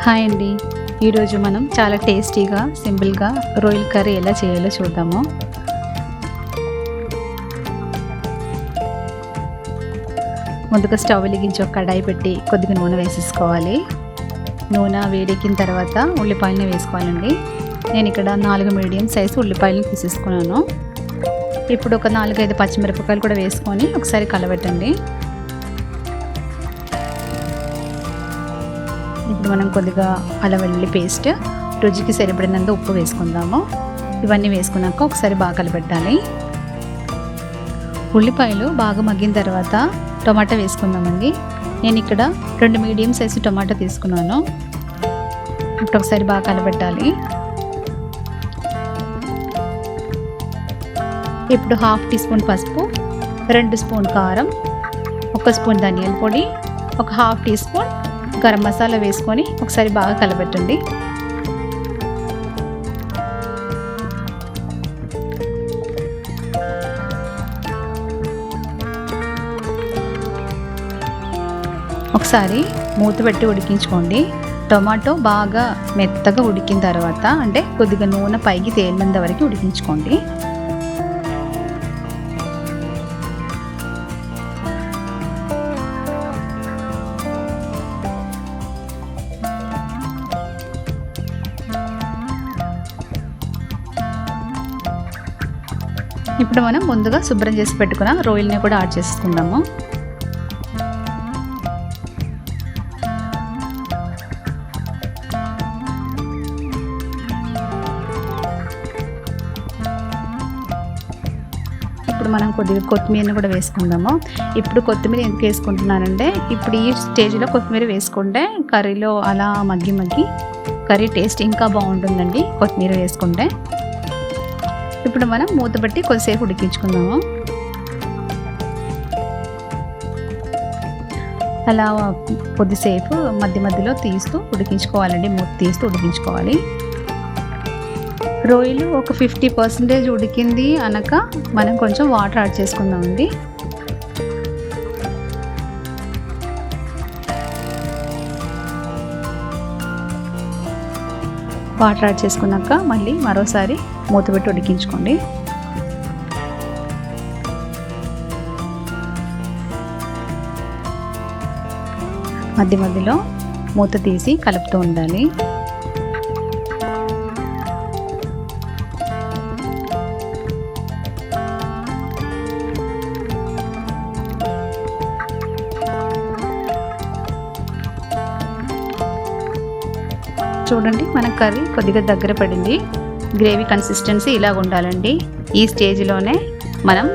Hi అండి, ఈరోజు మనం చాలా టేస్టీగా సింపుల్గా రొయ్యల కర్రీ ఎలా చేయాలో చూద్దాము. ముందుగా స్టవ్ వెలిగించి ఒక కడాయి పెట్టి కొద్దిగా నూనె వేసేసుకోవాలి. నూనె వేడెక్కిన తర్వాత ఉల్లిపాయలను వేసుకోవాలండి. నేను ఇక్కడ 4 మీడియం సైజు ఉల్లిపాయలను తీసేసుకున్నాను. ఇప్పుడు ఒక 4-5 పచ్చిమిరపకాయలు కూడా వేసుకొని ఒకసారి కలబెట్టండి. ఇప్పుడు మనం కొద్దిగా అల్లం వెల్లుల్లి పేస్ట్, రుచికి సరిపడినంత ఉప్పు వేసుకుందాము. ఇవన్నీ వేసుకున్నాక ఒకసారి బాగా కలపెట్టాలి. ఉల్లిపాయలు బాగా మగ్గిన తర్వాత టొమాటో వేసుకుందామండి. నేను ఇక్కడ 2 మీడియం సైజు టొమాటో తీసుకున్నాను. ఇప్పుడు ఒకసారి బాగా కలపెట్టాలి. ఇప్పుడు 1/2 టీ స్పూన్ పసుపు, 2 స్పూన్ కారం, 1 స్పూన్ ధనియాల పొడి, ఒక 1/2 టీ స్పూన్ గరం మసాలా వేసుకొని ఒకసారి బాగా కలబెట్టండి. ఒకసారి మూత పెట్టి ఉడికించుకోండి. టొమాటో బాగా మెత్తగా ఉడికిన తర్వాత అంటే కొద్దిగా నూనె పైకి తేలినంత వరకు ఉడికించుకోండి. ఇప్పుడు మనం ముందుగా శుభ్రం చేసి పెట్టుకున్న రొయ్యల్ని కూడా యాడ్ చేసుకుందాము. ఇప్పుడు మనం కొద్దిగా కొత్తిమీరని కూడా వేసుకుందాము. ఇప్పుడు కొత్తిమీర ఎందుకు వేసుకుంటున్నానంటే ఇప్పుడు ఈ స్టేజ్లో కొత్తిమీర వేసుకుంటే కర్రీలో అలా మగ్గి కర్రీ టేస్ట్ ఇంకా బాగుంటుందండి కొత్తిమీర వేసుకుంటే. ఇప్పుడు మనం మూత పెట్టి కొద్దిసేపు ఉడికించుకుందాము. అలా కొద్దిసేపు మధ్యలో తీస్తూ ఉడికించుకోవాలండి. మూత తీస్తూ ఉడికించుకోవాలి. రొయ్యలు ఒక 50% ఉడికింది అనక మనం కొంచెం వాటర్ యాడ్ చేసుకుందామండి. వాటర్ యాడ్ చేసుకున్నాక మళ్ళీ మరోసారి మూత పెట్టి ఉడికించుకోండి. మధ్యలో మూత తీసి కలుపుతూ ఉండాలి. చూడండి, మన కర్రీ కొద్దిగా దగ్గర పడింది. గ్రేవీ కన్సిస్టెన్సీ ఇలా ఉండాలండి. ఈ స్టేజ్లోనే మనం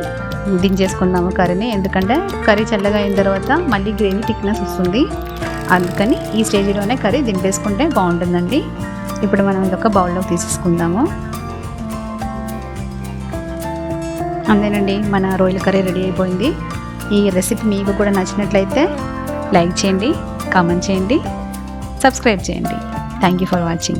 దించేసుకుందాము కర్రీని. ఎందుకంటే కర్రీ చల్లగా అయిన తర్వాత మళ్ళీ గ్రేవీ థిక్నెస్ వస్తుంది. అందుకని ఈ స్టేజ్లోనే కర్రీ దింపేసుకుంటే బాగుంటుందండి. ఇప్పుడు మనం ఇదొక బౌల్లోకి తీసేసుకుందాము. అంతేనండి, మన రొయ్యల కర్రీ రెడీ అయిపోయింది. ఈ రెసిపీ మీకు కూడా నచ్చినట్లయితే లైక్ చేయండి, కామెంట్ చేయండి, సబ్స్క్రైబ్ చేయండి. Thank you for watching.